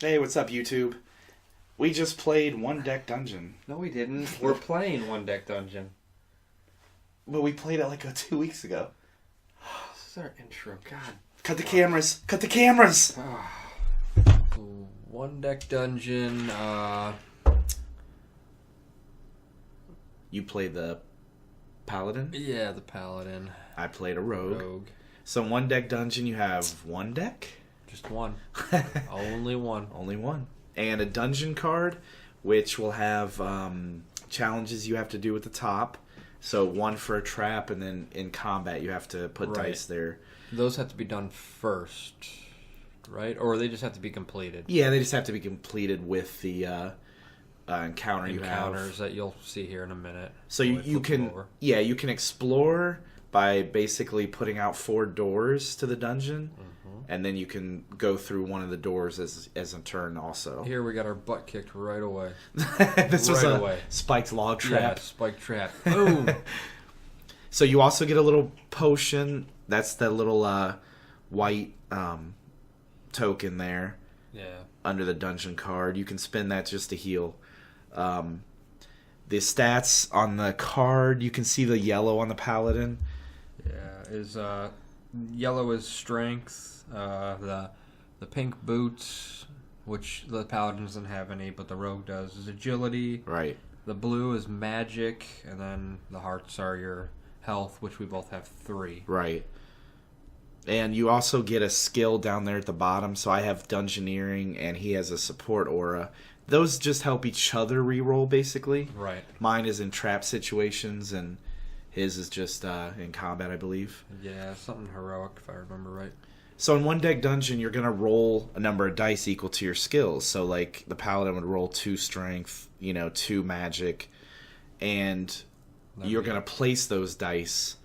Hey, what's up, YouTube? We just played One Deck Dungeon. No, we didn't. We're playing One Deck Dungeon. But we played it like 2 weeks ago. This is our intro. God. Cut the cameras! Cut the cameras! One Deck Dungeon. You played the Paladin? Yeah, the Paladin. I played a Rogue. So in One Deck Dungeon, you have one deck? Just one. Only one. Only one. And a dungeon card, which will have challenges you have to do at the top. So one for a trap, and then in combat you have to put dice there. Those have to be done first, right? Or they just have to be completed? Yeah, they just have to be completed with the encounters that you'll see here in a minute. So you can explore by basically putting out 4 doors to the dungeon. And then you can go through one of the doors as a turn also. Here we got our butt kicked right away. This was a spiked log trap. Yeah, spiked trap. Boom! So you also get a little potion. That's the little white token there. Yeah. Under the dungeon card. You can spend that just to heal. The stats on the card, you can see the yellow on the Paladin. Yeah, yellow is strength. The pink boots, which the Paladin doesn't have any, but the Rogue does, is agility. Right. The blue is magic, and then the hearts are your health, which we both have 3. Right. And you also get a skill down there at the bottom. So I have Dungeoneering, and he has a support aura. Those just help each other reroll, basically. Right. Mine is in trap situations, and his is just in combat, I believe. Yeah, something heroic, if I remember right. So in One Deck Dungeon, you're going to roll a number of dice equal to your skills. So like the Paladin would roll 2 strength, 2 magic, and you're going to place those dice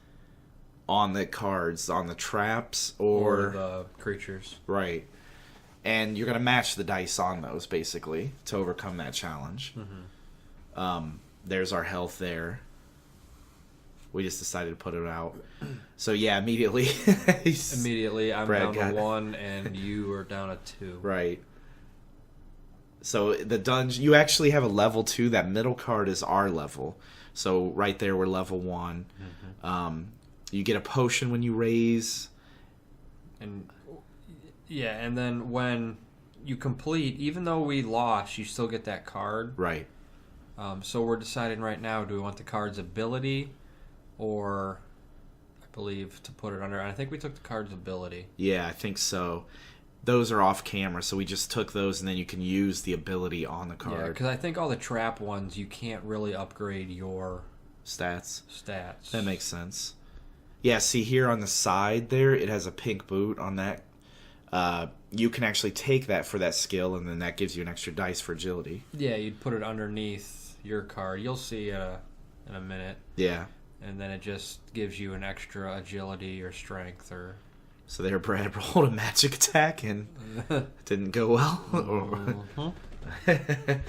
on the cards, on the traps, or the creatures. Right. And you're going to match the dice on those, basically, to overcome that challenge. There's our health there. We just decided to put it out. So, yeah, immediately. I'm down to 1, and you are down to 2. Right. So, the dungeon, you actually have a level 2. That middle card is our level. So, right there, we're level 1. You get a potion when you raise. And then when you complete, even though we lost, you still get that card. Right. So we're deciding right now, do we want the card's ability, or I believe to put it under, and I think we took the card's ability. Yeah, I think so. Those are off camera, so we just took those, and then you can use the ability on the card. Yeah, because I think all the trap ones, you can't really upgrade your stats. That makes sense. Yeah, see here on the side there, it has a pink boot on that. You can actually take that for that skill, and then that gives you an extra dice for agility. Yeah, you'd put it underneath your card. You'll see in a minute. Yeah. And then it just gives you an extra agility or strength. So there, Brad rolled a magic attack, and it didn't go well. That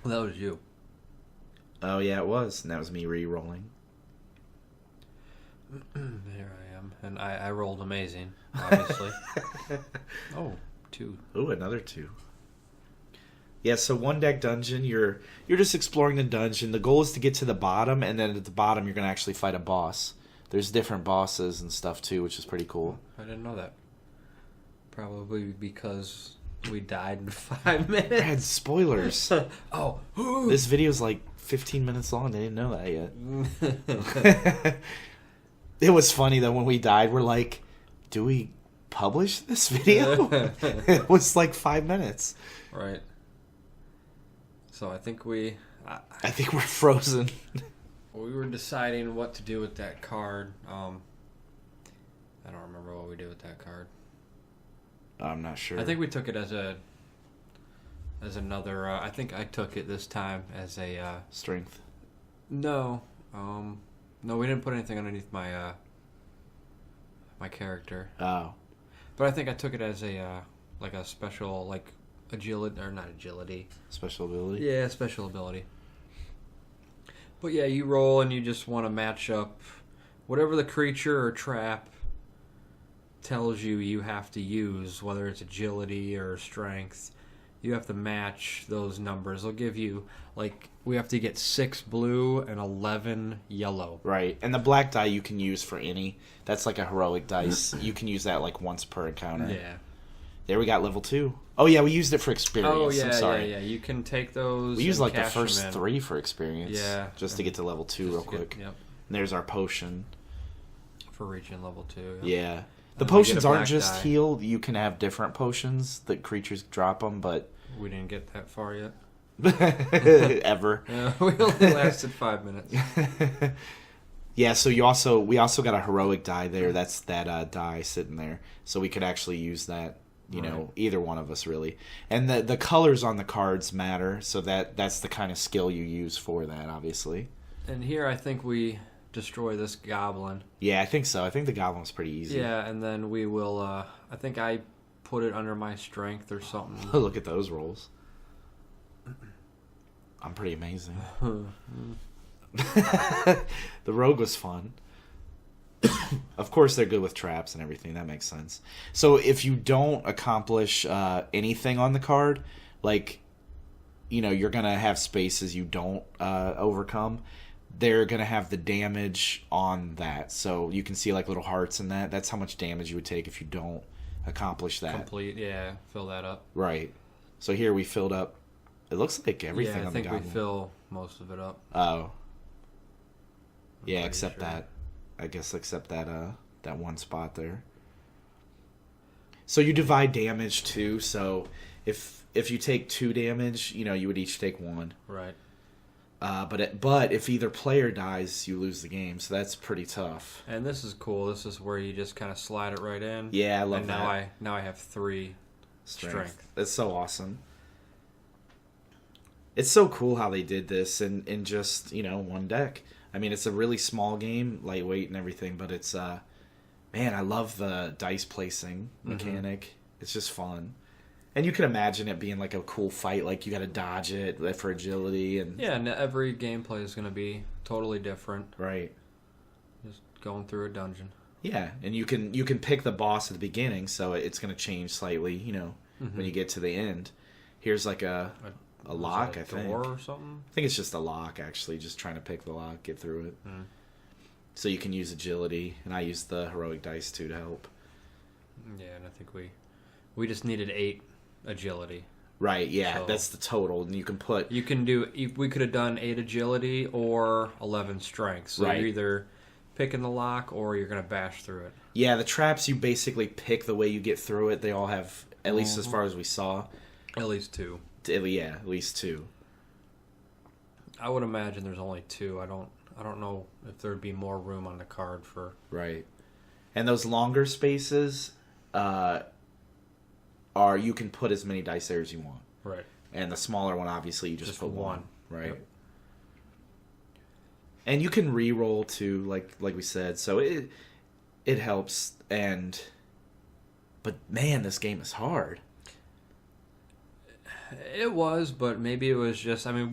was you. Oh, yeah, it was. And that was me re-rolling. Here I am. And I rolled amazing, obviously. 2. Oh, another 2. Yeah, so One Deck Dungeon, you're just exploring the dungeon. The goal is to get to the bottom, and then at the bottom you're going to actually fight a boss. There's different bosses and stuff too, which is pretty cool. I didn't know that. Probably because we died in 5 minutes. Brad, spoilers. Oh. This video's like 15 minutes long. They didn't know that yet. It was funny though when we died. We're like, do we publish this video? It was like 5 minutes. Right. So I think I think we're frozen. We were deciding what to do with that card. I don't remember what we did with that card. I'm not sure. I think we took it as another. I think I took it this time as a strength. No. No, we didn't put anything underneath my my character. Oh. But I think I took it as a like a special agility, or not agility. Special ability? Yeah, special ability. But yeah, you roll and you just want to match up whatever the creature or trap tells you have to use, whether it's agility or strength, you have to match those numbers. They'll give you, like, we have to get 6 blue and 11 yellow. Right. And the black die you can use for any. That's like a heroic dice. You can use that like once per encounter. Yeah. There we got level 2. Oh, yeah, we used it for experience. Oh, yeah, I'm sorry. yeah. You can take those. We used like the cash them first in. 3 for experience. Yeah. Just to get to level 2 real quick. Yep. And there's our potion. For reaching level 2. Yep. Yeah. The And we potions get a aren't black just die. heal. You can have different potions that creatures drop them, but... We didn't get that far yet. Ever. We only lasted 5 minutes. Yeah, so we also got a heroic die there. That's that die sitting there. So we could actually use that, you know, either one of us really. And the colors on the cards matter, so that's the kind of skill you use for that, obviously. And here I think we destroy this goblin. Yeah, I think so. I think the goblin's pretty easy. Yeah, and then we will, I think I put it under my strength or something. Look at those rolls. I'm pretty amazing. The rogue was fun. Of course, they're good with traps and everything. That makes sense. So if you don't accomplish anything on the card, like, you know, you're going to have spaces you don't overcome. They're going to have the damage on that. So you can see like little hearts in that. That's how much damage you would take if you don't accomplish that. Complete, yeah, fill that up. Right. So here we filled up. It looks like everything on the goblin. I think we fill most of it up. Oh. Yeah, pretty except sure. that. I guess except that that one spot there. So you divide damage too. So if you take 2 damage, you know, you would each take 1. Right. But if either player dies, you lose the game. So that's pretty tough. And this is cool. This is where you just kind of slide it right in. Yeah, I love and that. Now I have 3 strength. That's so awesome. It's so cool how they did this in just, you know, one deck. I mean, it's a really small game, lightweight and everything, but it's, man, I love the dice placing mechanic. It's just fun. And you can imagine it being like a cool fight, like you got to dodge it for agility. And Yeah, and every gameplay is going to be totally different. right. Just going through a dungeon. Yeah, and you can pick the boss at the beginning, so it's going to change slightly, you know, when you get to the end. Here's like a lock, I think. Door or something? I think it's just a lock, actually, just trying to pick the lock, get through it. So you can use agility, and I use the heroic dice, too, to help. Yeah, and I think we just needed 8 agility. Right, yeah, So- that's the total, and you can put... You can do, we could have done 8 agility or 11 strength. So Right. you're either picking the lock or you're going to bash through it. Yeah, the traps, you basically pick the way you get through it. They all have, at least as far as we saw, At least 2. yeah, at least 2. I would imagine there's only 2. I don't know if there'd be more room on the card for... Right. And those longer spaces are you can put as many dice there as you want. Right. And the smaller one, obviously, you just put 1. Right. Yep. And you can re-roll too, like we said, so it helps. But man, this game is hard. It was, but maybe it was just... I mean,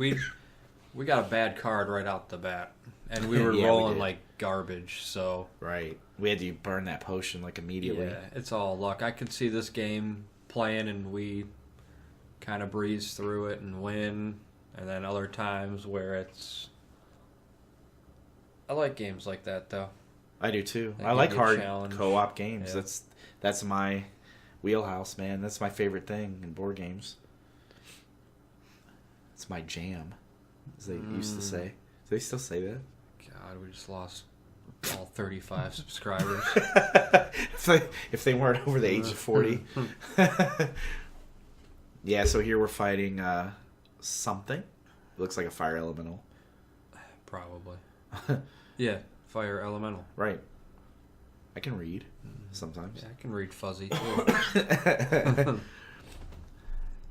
we got a bad card right out the bat. And we were Yeah, we rolling did. like garbage, so... Right. We had to burn that potion like immediately. Yeah, it's all luck. I could see this game playing and we kind of breeze through it and win. And then other times where it's... I like games like that, though. I do too. That I give like you a hard challenge. co-op games. Yeah. That's my wheelhouse, man. That's my favorite thing in board games. It's my jam, as they used to say. Do they still say that? God, we just lost all 35 subscribers. if they weren't over the age of 40. Yeah, so here we're fighting something. It looks like a fire elemental. Probably. Yeah, fire elemental. Right. I can read sometimes. Yeah, I can read fuzzy, too.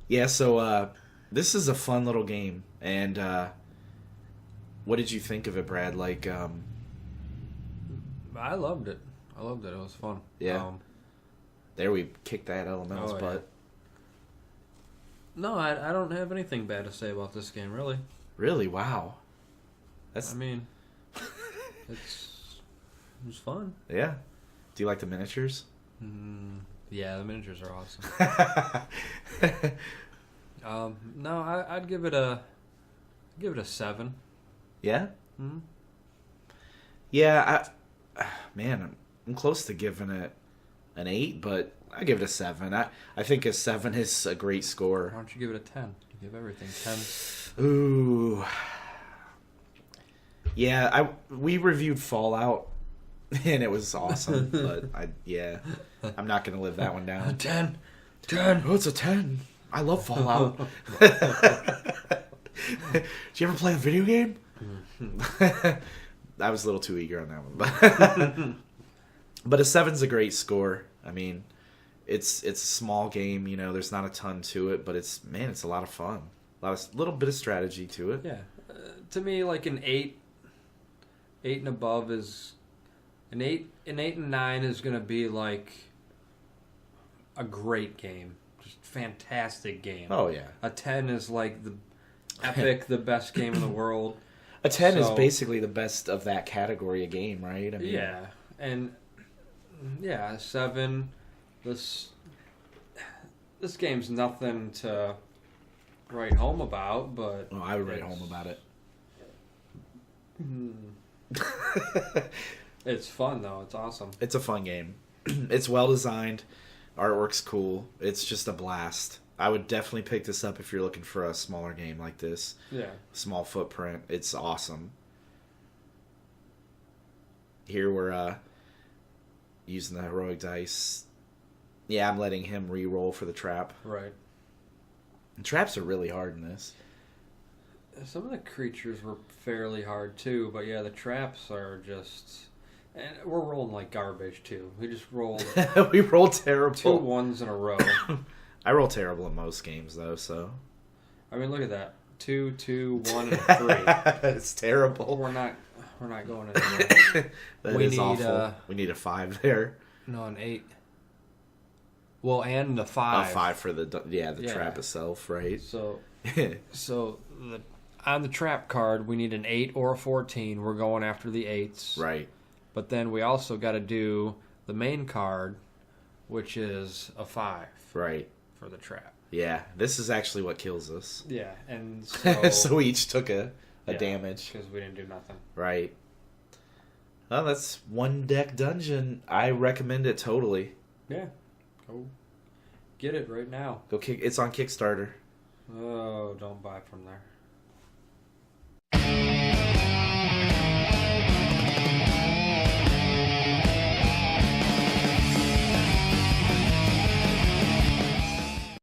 Yeah, so this is a fun little game. And what did you think of it, Brad? Like, I loved it. It was fun. Yeah. There we kicked that elemental's Oh, yeah. butt. No, I don't have anything bad to say about this game, really. Really? Wow. That's I mean, it was fun. yeah. Do you like the miniatures? Yeah, the miniatures are awesome. No, I'd give it a 7. Yeah? Mm-hmm. Yeah, man, I'm close to giving it an 8, but I give it a 7. I think a 7 is a great Why score. don't you give it a 10? You give everything 10. Ooh. Yeah, we reviewed Fallout, and it was awesome, but I'm not going to live that one down. 10. Oh, it's a 10. I love Fallout. Did you ever play a video game? I was a little too eager on that one, but a 7's a great score. I mean, it's a small game, you know. There's not a ton to it, but it's a lot of fun. Little bit of strategy to it. Yeah, to me, like an 8 and above is an 8 and 9 is gonna be like a great game, just fantastic game. Oh yeah. A 10 is like the epic, the best game in the world. A 10 is basically the best of that category of game, right? I mean, yeah, and a 7. This game's nothing to write home about, but well, I would write home about it. It's fun though. It's awesome. It's a fun game. It's well designed. Artwork's cool. It's just a blast. I would definitely pick this up if you're looking for a smaller game like this. Yeah. Small footprint. It's awesome. Here we're using the heroic dice. Yeah, I'm letting him re-roll for the trap. Right. And traps are really hard in this. Some of the creatures were fairly hard too, but yeah, the traps are just... And we're rolling like garbage too. We just rolled We roll terrible. 2 1s in a row. I roll terrible in most games though, so... I mean, look at that. 2, 2, 1, and 3. It's terrible. We're not going anywhere. That is awful. We need a 5 there. No, an 8. Well, and the 5. A 5 for the trap itself, right? So on the trap card, we need an 8 or a 14. We're going after the 8s. Right. But then we also got to do the main card, which is a 5. Right. For the trap. Yeah, this is actually what kills us. Yeah, and so... so we each took a damage. Because we didn't do nothing. Right. Well, that's one deck dungeon. I recommend it totally. Yeah. Go get it right now. It's on Kickstarter. Oh, don't buy from there.